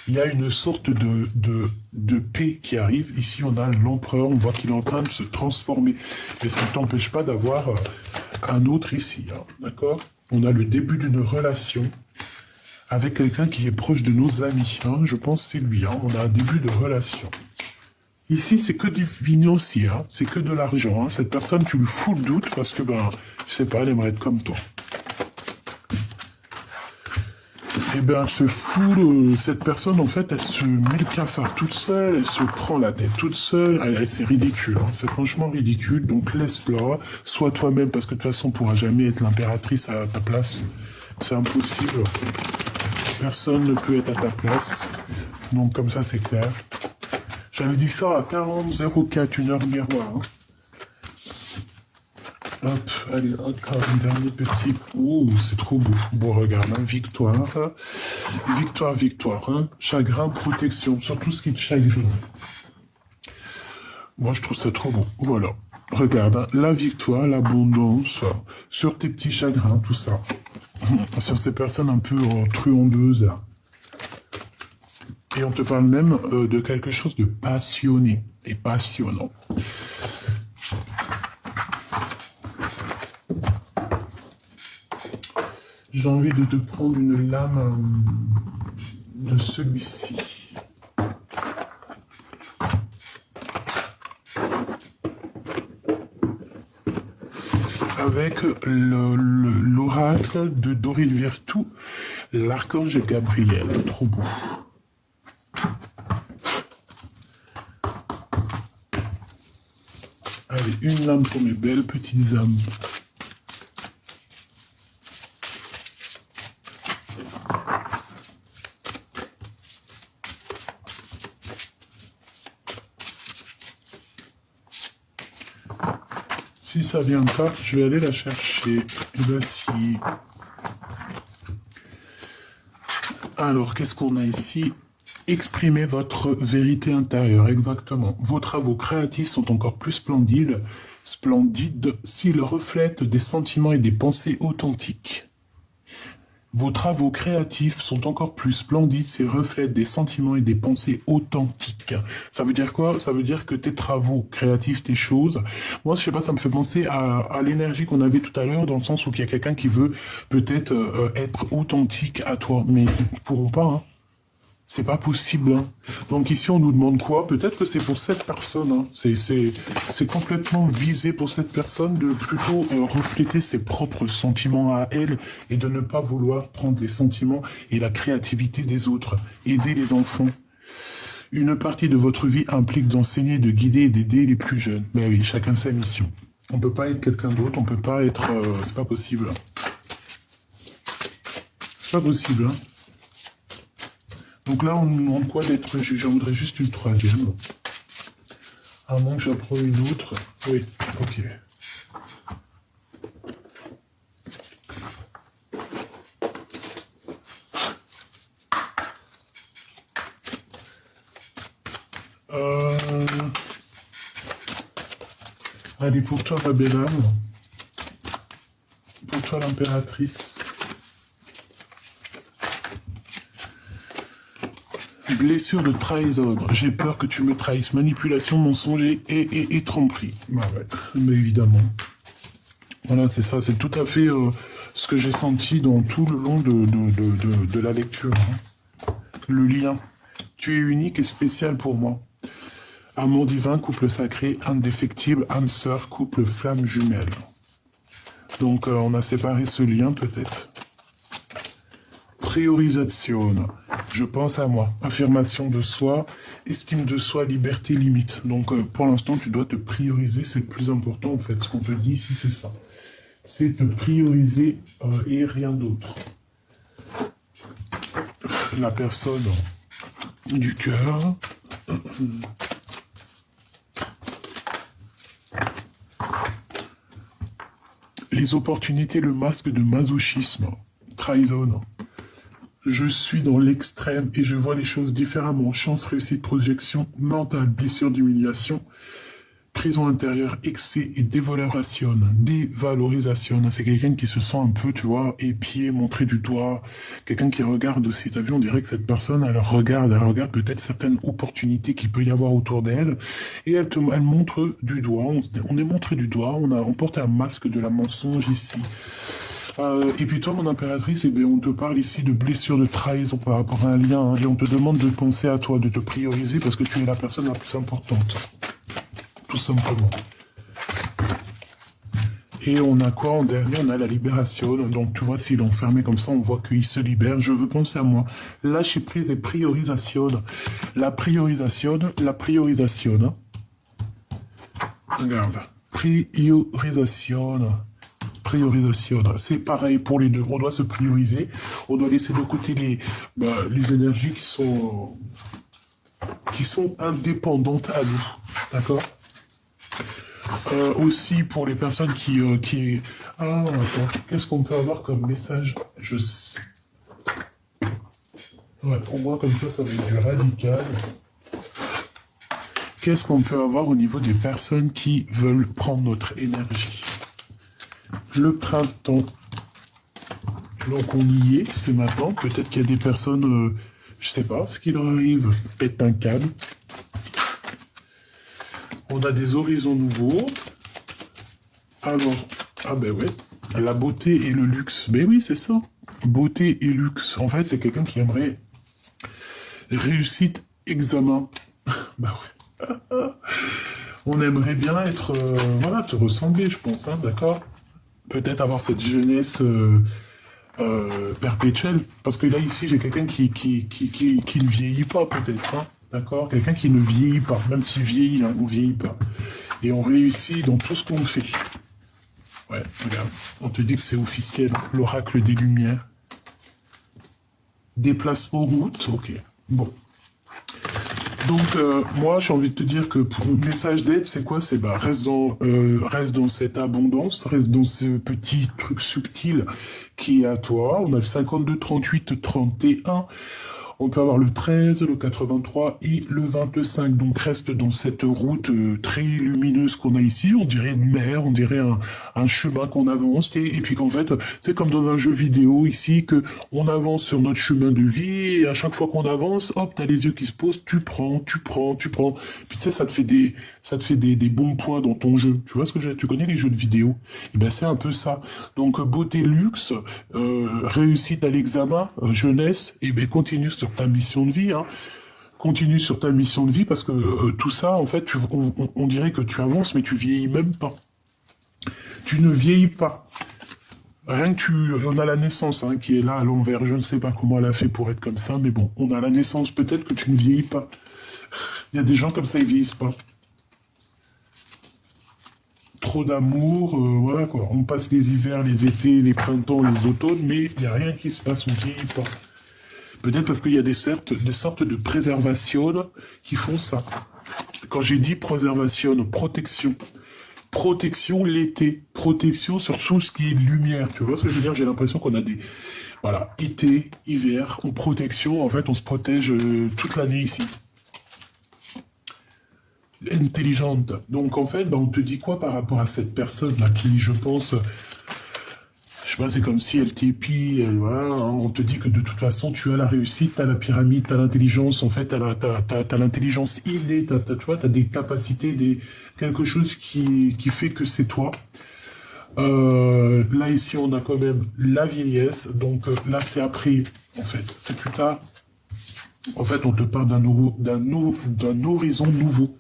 Il y a une sorte de paix qui arrive. Ici, on a l'empereur, on voit qu'il est en train de se transformer. Mais ça ne t'empêche pas d'avoir un autre ici, hein, d'accord? On a le début d'une relation avec quelqu'un qui est proche de nos amis. Hein, je pense que c'est lui, hein, on a un début de relation. Ici, c'est que du financier, hein, c'est que de l'argent. Hein. Cette personne, tu lui fous le doute parce que, ben, je sais pas, elle aimerait être comme toi. Eh bien, cette personne, en fait, elle se met le cafard toute seule, elle se prend la tête toute seule, c'est ridicule, hein, c'est franchement ridicule, donc laisse-la, sois toi-même, parce que de toute façon, on ne pourra jamais être l'impératrice à ta place, c'est impossible, personne ne peut être à ta place, donc comme ça, c'est clair. J'avais dit ça à 40,04, 1 heure miroir, hein. Hop, allez, encore un dernier petit... Ouh, c'est trop beau. Bon, regarde, hein, victoire. Victoire, victoire. Hein. Chagrin, protection. Sur tout ce qui te chagrine. Moi, je trouve ça trop beau. Voilà. Regarde, hein, la victoire, l'abondance. Sur tes petits chagrins, tout ça. Sur ces personnes un peu truandeuses. Et on te parle même de quelque chose de passionné et passionnant. J'ai envie de te prendre une lame de celui-ci. Avec l'oracle de Doril Virtou, l'archange Gabriel. Trop beau. Allez, une lame pour mes belles petites âmes. Si ça vient pas, je vais aller la chercher. Et bien si. Alors, qu'est-ce qu'on a ici? Exprimez votre vérité intérieure, exactement. Vos travaux créatifs sont encore plus splendides s'ils reflètent des sentiments et des pensées authentiques. Vos travaux créatifs sont encore plus splendides s'ils reflètent des sentiments et des pensées authentiques. Ça veut dire quoi? Ça veut dire que tes travaux créatifs, tes choses... Moi, je sais pas, ça me fait penser à l'énergie qu'on avait tout à l'heure, dans le sens où il y a quelqu'un qui veut peut-être être authentique à toi, mais ils ne pourront pas, hein. C'est pas possible. Hein. Donc ici, on nous demande quoi? Peut-être que c'est pour cette personne. Hein. C'est complètement visé pour cette personne de plutôt refléter ses propres sentiments à elle et de ne pas vouloir prendre les sentiments et la créativité des autres. Aider les enfants. Une partie de votre vie implique d'enseigner, de guider et d'aider les plus jeunes. Ben oui, chacun sa mission. On peut pas être quelqu'un d'autre, on peut pas être... c'est pas possible. C'est pas possible, hein. Donc là, on nous demande quoi d'être juge? J'en voudrais juste une troisième. À moins que j'apprends une autre. Oui, ok. Allez, pour toi, ma belle âme. Pour toi, l'impératrice. Blessure de trahison. J'ai peur que tu me trahisses. Manipulation, mensonge et tromperie. Bah ouais, mais évidemment. Voilà, c'est ça. C'est tout à fait ce que j'ai senti dans tout le long de la lecture. Hein. Le lien. Tu es unique et spécial pour moi. Amour divin, couple sacré, indéfectible, âme sœur, couple flamme jumelle. Donc on a séparé ce lien peut-être. Priorisation. Je pense à moi. Affirmation de soi, estime de soi, liberté, limite. Donc pour l'instant, tu dois te prioriser, c'est le plus important en fait. Ce qu'on te dit ici, c'est ça. C'est te prioriser et rien d'autre. La personne du cœur. Les opportunités, le masque de masochisme. Trahison. Je suis dans l'extrême et je vois les choses différemment. Chance, réussite, projection mentale, blessure d'humiliation, prison intérieure, excès et dévalorisation. Dévalorisation. C'est quelqu'un qui se sent un peu, tu vois, épié, montré du doigt. Quelqu'un qui regarde aussi. T'as vu, on dirait que cette personne, elle regarde peut-être certaines opportunités qu'il peut y avoir autour d'elle. Et elle montre du doigt. On est montré du doigt. On porte un masque de la mensonge ici. Et puis toi, mon impératrice, eh bien, on te parle ici de blessure, de trahison par rapport à un lien. Hein, et on te demande de penser à toi, de te prioriser parce que tu es la personne la plus importante. Tout simplement. Et on a quoi en dernier? On a la libération. Donc tu vois, s'il est enfermé comme ça, on voit qu'il se libère. Je veux penser à moi. Lâcher prise des priorisations. La priorisation. Regarde. Priorisation. C'est pareil pour les deux. On doit se prioriser. On doit laisser de côté les énergies qui sont indépendantes à nous. D'accord? Aussi pour les personnes qui... Ah, attends. Qu'est-ce qu'on peut avoir comme message? Je sais. Ouais, pour moi, comme ça va être du radical. Qu'est-ce qu'on peut avoir au niveau des personnes qui veulent prendre notre énergie? Le printemps. Donc on y est, c'est maintenant. Peut-être qu'il y a des personnes, je sais pas, ce qui leur arrive, pète un câble. On a des horizons nouveaux. Alors, ah ben ouais, la beauté et le luxe. Ben oui, c'est ça. Beauté et luxe. En fait, c'est quelqu'un qui aimerait réussite, examen. Bah ouais. On aimerait bien être, voilà, te ressembler, je pense, hein, d'accord? Peut-être avoir cette jeunesse perpétuelle. Parce que là, ici, j'ai quelqu'un qui ne vieillit pas, peut-être. Hein, d'accord? Quelqu'un qui ne vieillit pas. Même s'il vieillit, hein, on ne vieillit pas. Et on réussit dans tout ce qu'on fait. Ouais, regarde. On te dit que c'est officiel. L'oracle des Lumières. Déplacement route. Ok. Bon. Donc, moi, j'ai envie de te dire que pour un message d'aide, c'est quoi? C'est bah, reste dans cette abondance, reste dans ce petit truc subtil qui est à toi. On a le 52, 38, 31. On peut avoir le 13, le 83 et le 25. Donc reste dans cette route très lumineuse qu'on a ici. On dirait une mer, on dirait un chemin qu'on avance. Et puis qu'en fait, c'est comme dans un jeu vidéo ici, que on avance sur notre chemin de vie. Et à chaque fois qu'on avance, hop, t'as les yeux qui se posent. Tu prends. Puis tu sais, ça te fait des bons points dans ton jeu. Tu vois ce que tu connais les jeux de vidéo? Et ben c'est un peu ça. Donc beauté, luxe, réussite à l'examen, jeunesse. Et ben continue ce sur ta mission de vie, hein. Continue sur ta mission de vie, parce que tout ça, en fait, on dirait que tu avances, mais tu vieillis même pas. Tu ne vieillis pas. Rien que on a la naissance, hein, qui est là à l'envers. Je ne sais pas comment elle a fait pour être comme ça, mais bon, on a la naissance. Peut-être que tu ne vieillis pas. Il y a des gens comme ça, ils vieillissent pas. Trop d'amour, voilà quoi. On passe les hivers, les étés, les printemps, les automnes, mais il n'y a rien qui se passe, on ne vieillit pas. Peut-être parce qu'il y a des sortes de préservation qui font ça. Quand j'ai dit préservation, protection. Protection l'été, protection sur tout ce qui est lumière. Tu vois ce que je veux dire? J'ai l'impression qu'on a des... Voilà, été, hiver, en protection. En fait, on se protège toute l'année ici. Intelligente. Donc, en fait, ben, on te dit quoi par rapport à cette personne-là qui, je pense... Je sais pas, c'est comme si elle t'épie, voilà, hein, on te dit que de toute façon, tu as la réussite, tu as la pyramide, tu as l'intelligence, en fait, t'as l'intelligence innée, tu vois, tu as des capacités, quelque chose qui fait que c'est toi. Là, ici, on a quand même la vieillesse, donc là, c'est après, en fait, c'est plus tard. En fait, on te parle d'un horizon nouveau.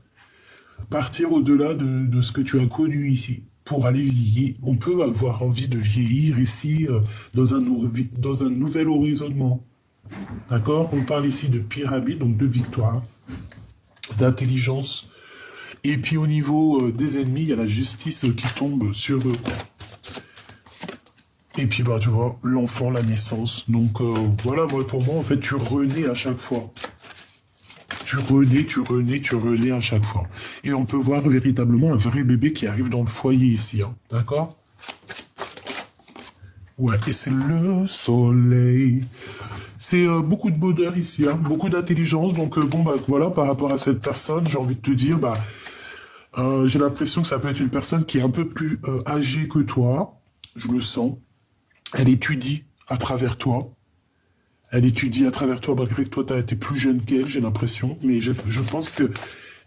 Partir au-delà de ce que tu as connu ici. Pour aller vieillir, on peut avoir envie de vieillir ici dans un nouvel horizonnement. D'accord? On parle ici de pyramide, donc de victoire, d'intelligence. Et puis au niveau des ennemis, il y a la justice qui tombe sur eux. Et puis bah tu vois, l'enfant, la naissance. Donc voilà, moi, pour moi, en fait, tu renais à chaque fois. Tu renais à chaque fois. Et on peut voir véritablement un vrai bébé qui arrive dans le foyer ici, hein. D'accord? Ouais, et c'est le soleil. C'est beaucoup de bonheur ici, hein, beaucoup d'intelligence. Donc bon, bah voilà, par rapport à cette personne, j'ai envie de te dire, bah, j'ai l'impression que ça peut être une personne qui est un peu plus âgée que toi. Je le sens. Elle étudie à travers toi. Elle étudie à travers toi, malgré que toi, tu as été plus jeune qu'elle, j'ai l'impression. Mais je pense que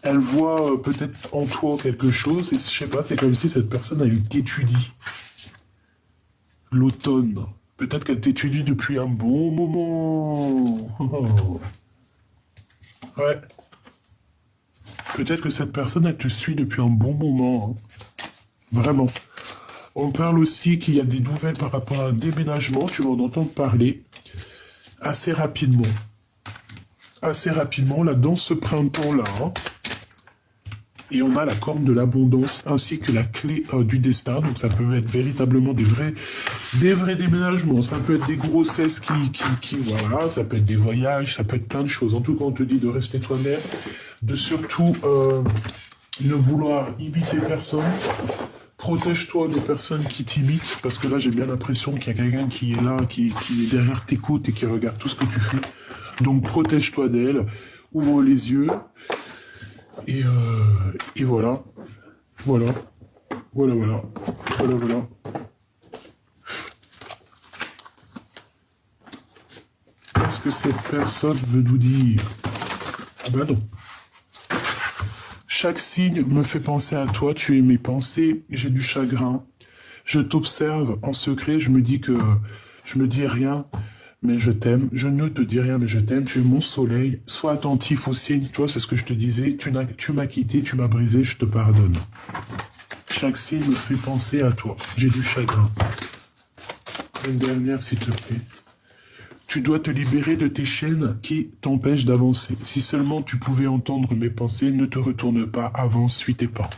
elle voit peut-être en toi quelque chose. Et je sais pas, c'est comme si cette personne, elle t'étudie. L'automne. Peut-être qu'elle t'étudie depuis un bon moment. Oh. Ouais. Peut-être que cette personne, elle te suit depuis un bon moment. Hein. Vraiment. On parle aussi qu'il y a des nouvelles par rapport à un déménagement. Tu vas en entendre parler. Assez rapidement, là, dans ce printemps-là, hein. Et on a la corne de l'abondance, ainsi que la clé du destin, donc ça peut être véritablement des vrais déménagements, ça peut être des grossesses voilà, ça peut être des voyages, ça peut être plein de choses. En tout cas, on te dit de rester toi-même, de surtout ne vouloir imiter personne. Protège-toi des personnes qui t'imitent, parce que là, j'ai bien l'impression qu'il y a quelqu'un qui est là, qui est derrière tes côtes et qui regarde tout ce que tu fais. Donc, protège-toi d'elle, ouvre les yeux, et voilà. Voilà. Qu'est-ce que cette personne veut nous dire? Ah ben non. Chaque signe me fait penser à toi, tu es mes pensées, j'ai du chagrin. Je t'observe en secret, je me dis rien, mais je t'aime. Je ne te dis rien, mais je t'aime. Tu es mon soleil. Sois attentif aux signes. Tu vois, c'est ce que je te disais. Tu m'as quitté, tu m'as brisé, je te pardonne. Chaque signe me fait penser à toi. J'ai du chagrin. Une dernière, s'il te plaît. Tu dois te libérer de tes chaînes qui t'empêchent d'avancer. Si seulement tu pouvais entendre mes pensées, ne te retourne pas, avance, suis tes pas.